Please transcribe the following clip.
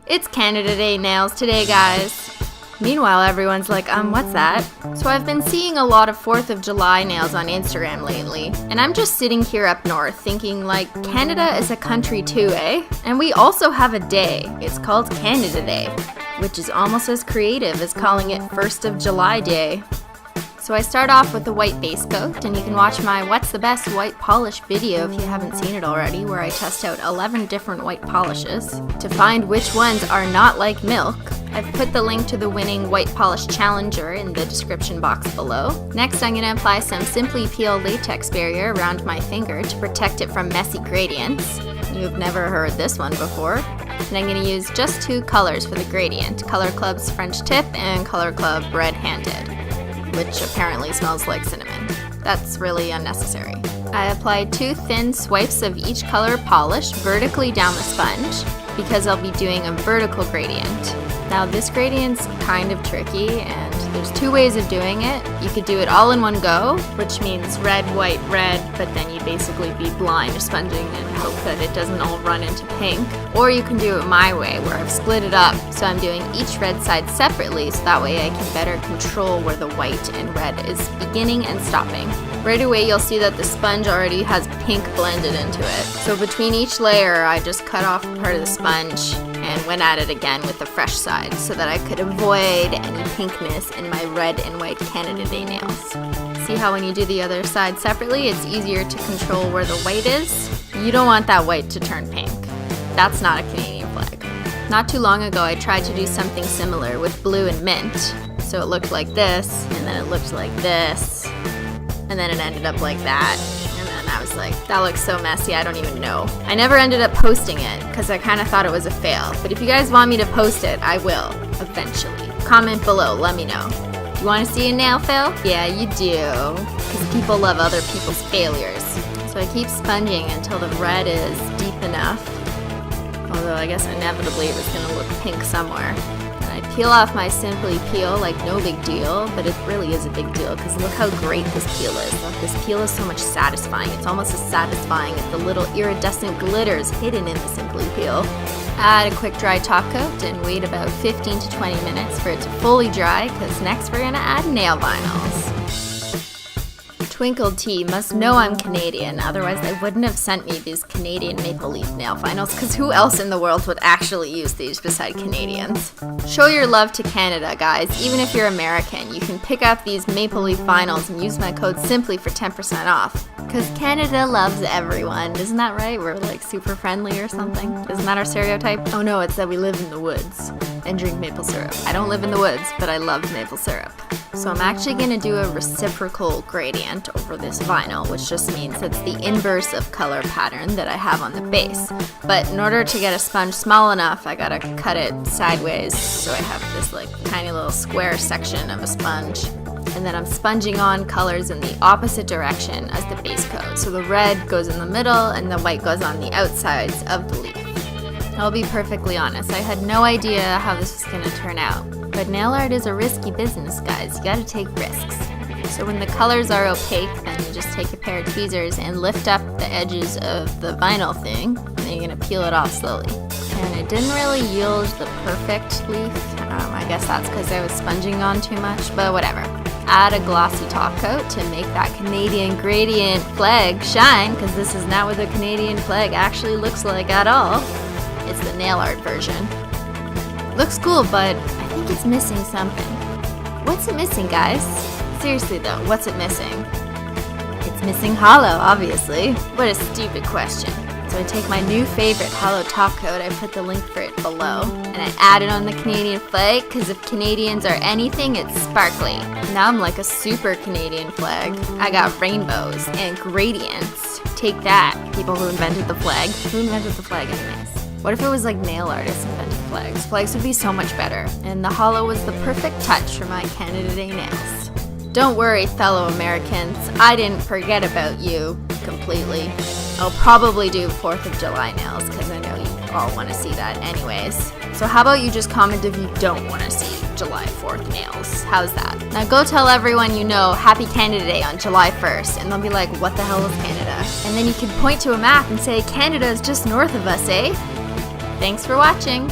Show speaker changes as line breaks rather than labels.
It's Canada Day nails today, guys. Meanwhile, everyone's like, what's that? So I've been seeing a lot of 4th of July nails on Instagram lately, and I'm just sitting here up north thinking like, Canada is a country too, eh? And we also have a day. It's called Canada Day, which is almost as creative as calling it 1st of July Day. So I start off with the white base coat, and you can watch my What's the Best White Polish video if you haven't seen it already, where I test out 11 different white polishes to find which ones are not like milk. I've put the link to the winning white polish challenger in the description box below. Next, I'm going to apply some Simply Peel latex barrier around my finger to protect it from messy gradients. You've never heard this one before. And I'm going to use just 2 colors for the gradient, Color Club's French Tip and Color Club Red Handed, which apparently smells like cinnamon. That's really unnecessary. I applied 2 thin swipes of each color polish vertically down the sponge because I'll be doing a vertical gradient. Now this gradient's kind of tricky, and there's 2 ways of doing it. You could do it all in one go, which means red, white, red, but then you'd basically be blind sponging and hope that it doesn't all run into pink. Or you can do it my way, where I've split it up, so I'm doing each red side separately, so that way I can better control where the white and red is beginning and stopping. Right away you'll see that the sponge already has pink blended into it. So between each layer I just cut off part of the sponge and went at it again with the fresh side so that I could avoid any pinkness in my red and white Canada Day nails. See how when you do the other side separately, it's easier to control where the white is? You don't want that white to turn pink. That's not a Canadian flag. Not too long ago I tried to do something similar with blue and mint. So it looked like this, and then it looked like this, and then it ended up like that. And then I was like, that looks so messy, I don't even know. I never ended up posting it because I kind of thought it was a fail. But if you guys want me to post it, I will, eventually. Comment below, let me know. Do you want to see a nail fail? Yeah, you do. Because people love other people's failures. So I keep sponging until the red is deep enough. Although I guess inevitably it was going to look pink somewhere. I peel off my Simply Peel like no big deal, but it really is a big deal because look how great this peel is. Look, this peel is so much satisfying. It's almost as satisfying as the little iridescent glitters hidden in the Simply Peel. Add a quick dry top coat and wait about 15 to 20 minutes for it to fully dry, because next we're going to add nail vinyls. Twinkled Tea must know I'm Canadian, otherwise they wouldn't have sent me these Canadian maple leaf nail vinyls, because who else in the world would actually use these beside Canadians? Show your love to Canada, guys. Even if you're American, you can pick up these maple leaf vinyls and use my code SIMPLY for 10% off. Because Canada loves everyone, isn't that right? We're like super friendly or something? Isn't that our stereotype? Oh no, it's that we live in the woods and drink maple syrup. I don't live in the woods, but I love maple syrup. So I'm actually going to do a reciprocal gradient over this vinyl, which just means it's the inverse of color pattern that I have on the base. But in order to get a sponge small enough, I gotta cut it sideways, so I have this like tiny little square section of a sponge. And then I'm sponging on colors in the opposite direction as the base coat. So the red goes in the middle and the white goes on the outsides of the leaf. I'll be perfectly honest, I had no idea how this was going to turn out. But nail art is a risky business, guys. You gotta take risks. So when the colors are opaque, then you just take a pair of tweezers and lift up the edges of the vinyl thing, and then you're gonna peel it off slowly. And it didn't really yield the perfect leaf. I guess that's because I was sponging on too much, but whatever. Add a glossy top coat to make that Canadian gradient flag shine, because this is not what the Canadian flag actually looks like at all. It's the nail art version. Looks cool, but I think it's missing something. What's it missing, guys? Seriously though, what's it missing? It's missing holo, obviously. What a stupid question. So I take my new favorite holo top coat, I put the link for it below, and I add it on the Canadian flag, because if Canadians are anything, it's sparkly. Now I'm like a super Canadian flag. I got rainbows and gradients. Take that, people who invented the flag. Who invented the flag anyways? What if it was like nail artists invented flags? Flags would be so much better. And the holo was the perfect touch for my Canada Day nails. Don't worry, fellow Americans, I didn't forget about you completely. I'll probably do 4th of July nails, because I know you all want to see that anyways. So how about you just comment if you don't want to see July 4th nails? How's that? Now go tell everyone you know Happy Canada Day on July 1st, and they'll be like, what the hell is Canada? And then you can point to a map and say, Canada is just north of us, eh? Thanks for watching!